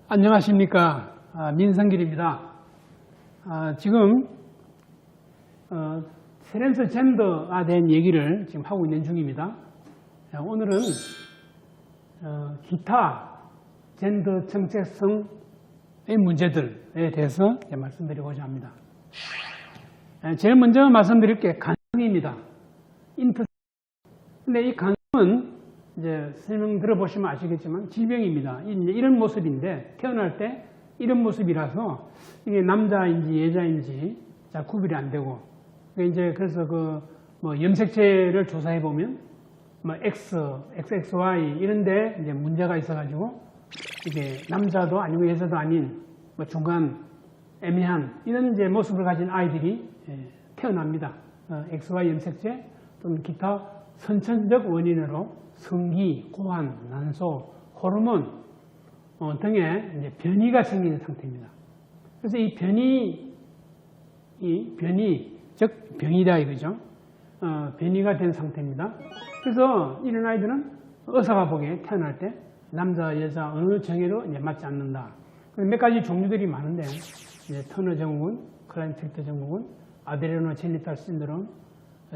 안녕하십니까. 민성길입니다. 지금 트랜스젠더에 대한 얘기를 지금 하고 있는 중입니다. 오늘은 기타 젠더 정체성의 문제들에 대해서 말씀드리고자 합니다. 제일 먼저 말씀드릴 게 간성입니다. 근데 이 간성은 이제 설명 들어보시면 아시겠지만 질병입니다. 이런 모습인데 태어날 때 이런 모습이라서 이게 남자인지 여자인지 잘 구별이 안 되고 이제 그래서 염색체를 조사해 보면 XXY 이런데 이제 문제가 있어가지고 이게 남자도 아니고 여자도 아닌 중간 애매한 이런 이제 모습을 가진 아이들이 태어납니다. XY 염색체 또는 기타 선천적 원인으로 성기, 고환, 난소, 호르몬 등의 이제 변이가 생기는 상태입니다. 그래서 이 변이, 즉 병이다 이거죠. 변이가 된 상태입니다. 그래서 이런 아이들은 의사가 보기에 태어날 때 남자, 여자 어느 정예로 이제 맞지 않는다. 몇 가지 종류들이 많은데 이제 터너 증후군, 클라인펠터 증후군, 아데노 제니탈 신드롬,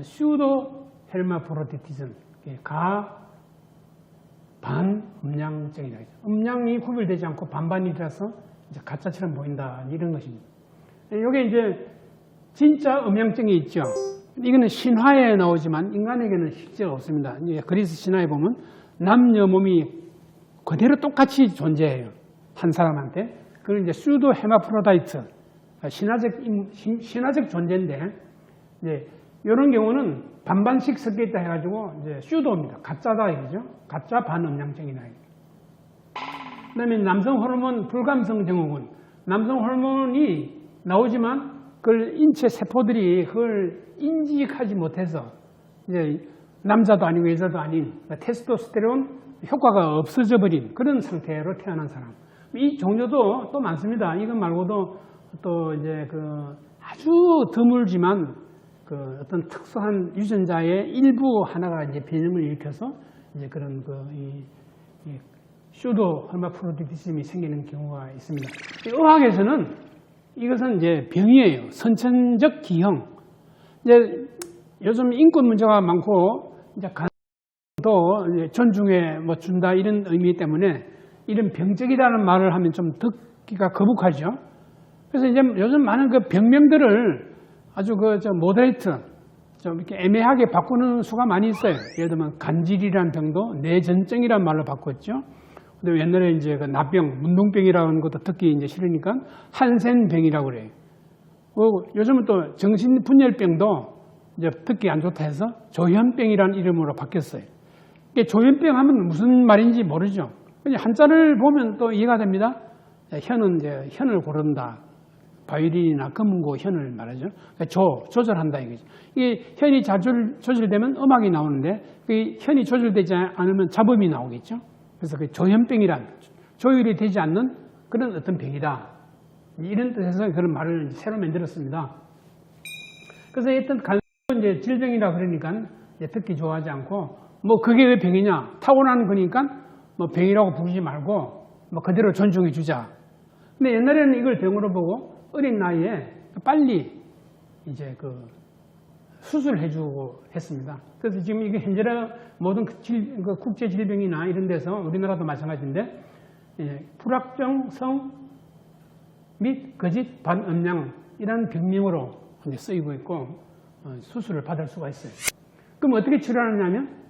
슈도 헬마프로디티즘, 반음양증이다. 음양이 구별되지 않고 반반이라서 이제 가짜처럼 보인다. 이런 것입니다. 이게 이제 진짜 음양증이 있죠. 이거는 신화에 나오지만 인간에게는 실제가 없습니다. 그리스 신화에 보면 남녀 몸이 그대로 똑같이 존재해요. 한 사람한테. 그걸 이제 슈도 헤마프로다이트, 신화적 존재인데, 이제 이런 경우는 반반씩 섞여 있다 해가지고 이제 슈도입니다. 가짜다 이거죠. 가짜 반음양증이다. 그 다음에 남성 호르몬 불감성 증후군. 남성 호르몬이 나오지만 그걸 인체 세포들이 그걸 인지하지 못해서 이제 남자도 아니고 여자도 아닌 테스토스테론 효과가 없어져 버린 그런 상태로 태어난 사람. 이 종류도 또 많습니다. 이것 말고도 또 이제 아주 드물지만 어떤 특수한 유전자의 일부 하나가 이제 변형을 일으켜서 이제 그런 슈도 헬마프로디티즘이 생기는 경우가 있습니다. 의학에서는 이것은 이제 병이에요. 선천적 기형. 이제 요즘 인권 문제가 많고 이제 간도 존중해 준다 이런 의미 때문에 이런 병적이라는 말을 하면 좀 듣기가 거북하죠. 그래서 이제 요즘 많은 병명들을 아주 모더레이트, 좀 이렇게 애매하게 바꾸는 수가 많이 있어요. 예를 들면 간질이라는 병도 뇌전증이라는 말로 바꿨죠. 근데 옛날에 이제 나병, 문둥병이라는 것도 듣기 이제 싫으니까 한센병이라고 그래요. 요즘은 또 정신분열병도 이제 듣기 안 좋다 해서 조현병이라는 이름으로 바뀌었어요. 조현병 하면 무슨 말인지 모르죠. 그냥 한자를 보면 또 이해가 됩니다. 현은 이제 현을 고른다. 바이올린이나 금고 현을 말하죠. 조절한다 이거죠. 이게 현이 잘 조절되면 음악이 나오는데 그 현이 조절되지 않으면 잡음이 나오겠죠. 그래서 조현병이란 조율이 되지 않는 그런 어떤 병이다. 이런 뜻에서 그런 말을 새로 만들었습니다. 그래서 일단 이제 질병이라 그러니까 이제 듣기 좋아하지 않고 그게 왜 병이냐? 타고나는 거니까 병이라고 부르지 말고 그대로 존중해 주자. 근데 옛날에는 이걸 병으로 보고 어린 나이에 빨리 이제 수술을 해주고 했습니다. 그래서 지금 이게 현재는 모든 국제 질병이나 이런 데서 우리나라도 마찬가지인데 불확정성 및 거짓 반음양이라는 병명으로 이제 쓰이고 있고 수술을 받을 수가 있어요. 그럼 어떻게 치료하느냐면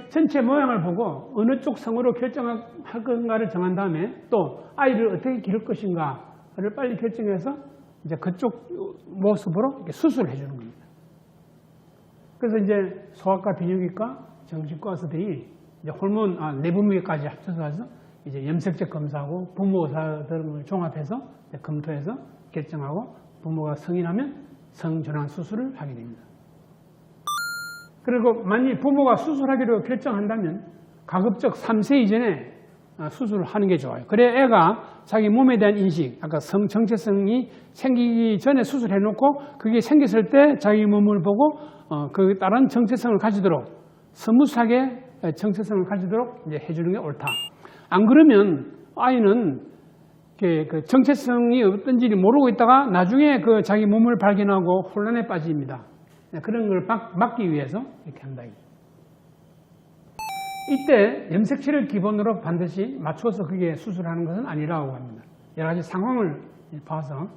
전체 모양을 보고 어느 쪽 성으로 결정할 건가를 정한 다음에 또 아이를 어떻게 기를 것인가를 빨리 결정해서 이제 그쪽 모습으로 이렇게 수술을 해주는 겁니다. 그래서 이제 소아과, 비뇨기과, 정신과 의사들이 이제 호르몬, 내분비까지 합쳐서 이제 염색적 검사하고 부모 의사 등을 종합해서 검토해서 결정하고 부모가 승인하면 성전환 수술을 하게 됩니다. 그리고 만일 부모가 수술하기로 결정한다면 가급적 3세 이전에 수술을 하는 게 좋아요. 그래 애가 자기 몸에 대한 인식, 아까 성 정체성이 생기기 전에 수술해놓고 그게 생겼을 때 자기 몸을 보고 그에 따른 정체성을 가지도록 스무스하게 정체성을 가지도록 이제 해주는 게 옳다. 안 그러면 아이는 그 정체성이 어떤지 모르고 있다가 나중에 그 자기 몸을 발견하고 혼란에 빠집니다. 그런 걸 막기 위해서 이렇게 한다. 이때 염색체를 기본으로 반드시 맞춰서 그게 수술하는 것은 아니라고 합니다. 여러 가지 상황을 봐서.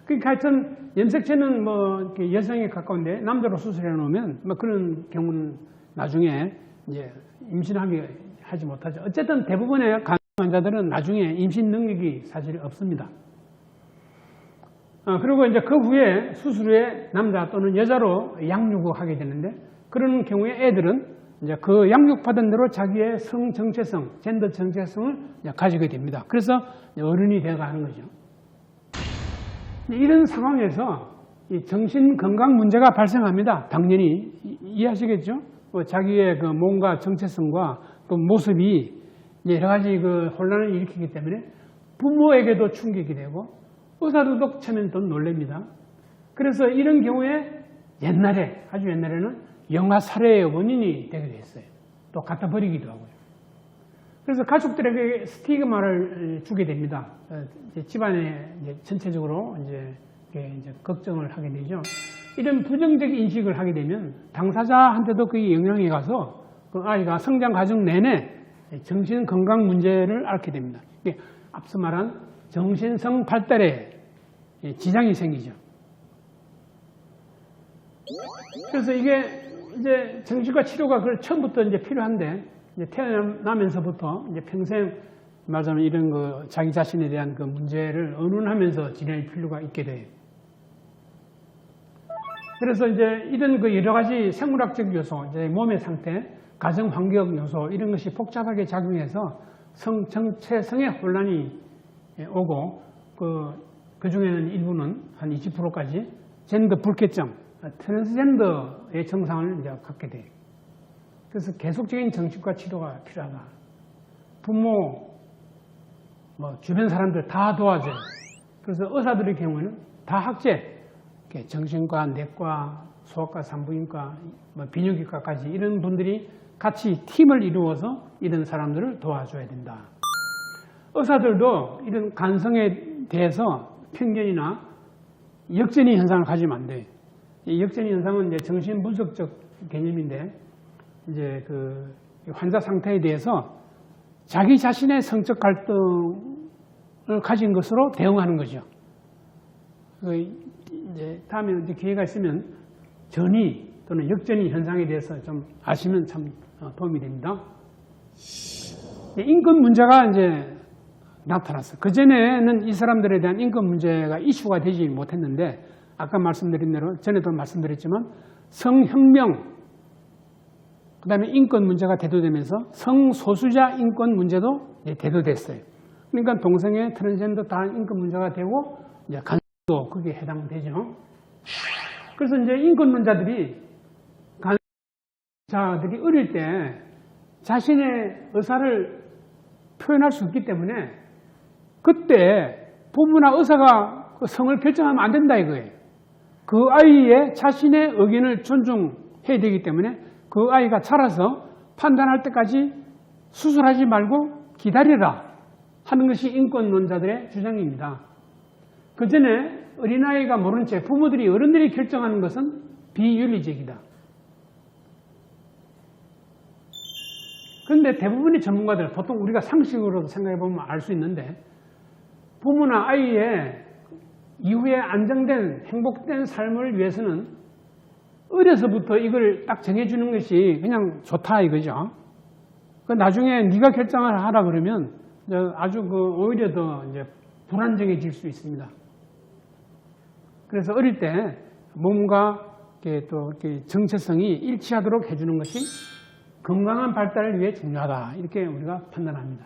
그러니까 하여튼 염색체는 뭐 여성에 가까운데 남자로 수술해 놓으면 뭐 그런 경우는 나중에 이제 임신하게 하지 못하죠. 어쨌든 대부분의 간암 환자들은 나중에 임신 능력이 사실 없습니다. 그리고 이제 그 후에 수술 후에 남자 또는 여자로 양육을 하게 되는데 그런 경우에 애들은 이제 그 양육받은 대로 자기의 성 정체성, 젠더 정체성을 가지게 됩니다. 그래서 어른이 되어가는 거죠. 이런 상황에서 이 정신 건강 문제가 발생합니다. 당연히 이해하시겠죠? 자기의 그 몸과 정체성과 또 모습이 여러 가지 그 혼란을 일으키기 때문에 부모에게도 충격이 되고 의사들도 처음엔 또 놀랍니다. 그래서 이런 경우에 옛날에 아주 옛날에는 영아 살해의 원인이 되기도 했어요. 또 갖다 버리기도 하고요. 그래서 가족들에게 스티그마를 주게 됩니다. 집안에 이제 전체적으로 이제 걱정을 하게 되죠. 이런 부정적 인식을 하게 되면 당사자한테도 그게 영향이 가서 그 아이가 성장 과정 내내 정신 건강 문제를 앓게 됩니다. 앞서 말한 정신성 발달에 지장이 생기죠. 그래서 이게 이제 정신과 치료가 처음부터 이제 필요한데 이제 태어나면서부터 이제 평생 말하자면 이런 그 자기 자신에 대한 그 문제를 의논하면서 지낼 필요가 있게 돼요. 그래서 이제 이런 그 여러 가지 생물학적 요소, 이제 몸의 상태, 가정 환경 요소 이런 것이 복잡하게 작용해서 정체성의 혼란이 오고 그 중에는 일부는 한 20%까지 젠더 불쾌증, 트랜스젠더의 증상을 이제 갖게 돼요. 그래서 계속적인 정신과 치료가 필요하다. 부모, 주변 사람들 다 도와줘요. 그래서 의사들의 경우에는 다 학제, 정신과, 내과, 소아과, 산부인과, 비뇨기과까지 이런 분들이 같이 팀을 이루어서 이런 사람들을 도와줘야 된다. 의사들도 이런 간성에 대해서 편견이나 역전의 현상을 가지면 안 돼요. 이 역전의 현상은 이제 정신분석적 개념인데, 이제 그 환자 상태에 대해서 자기 자신의 성적 갈등을 가진 것으로 대응하는 거죠. 이제 다음에 이제 기회가 있으면 전이 또는 역전의 현상에 대해서 좀 아시면 참 도움이 됩니다. 인권 문제가 이제 나타났어요. 그전에는 이 사람들에 대한 인권 문제가 이슈가 되지 못했는데, 아까 말씀드린 대로 전에도 말씀드렸지만 성혁명, 그 다음에 인권 문제가 대두되면서 성소수자 인권 문제도 이제 대두됐어요. 그러니까 동성애, 트랜스젠더 다 인권 문제가 되고 이제 간도 거기에 해당되죠. 그래서 이제 인권론자들이 간자들이 어릴 때 자신의 의사를 표현할 수 있기 때문에 그때 부모나 의사가 그 성을 결정하면 안 된다 이거예요. 그 아이의 자신의 의견을 존중해야 되기 때문에 그 아이가 자라서 판단할 때까지 수술하지 말고 기다려라 하는 것이 인권론자들의 주장입니다. 그 전에 어린아이가 모른 채 부모들이 어른들이 결정하는 것은 비윤리적이다. 그런데 대부분의 전문가들, 보통 우리가 상식으로도 생각해보면 알 수 있는데, 부모나 아이의 이후에 안정된 행복된 삶을 위해서는 어려서부터 이걸 딱 정해주는 것이 그냥 좋다 이거죠. 나중에 네가 결정을 하라 그러면 아주 오히려 더 이제 불안정해질 수 있습니다. 그래서 어릴 때 몸과 또 정체성이 일치하도록 해주는 것이 건강한 발달을 위해 중요하다 이렇게 우리가 판단합니다.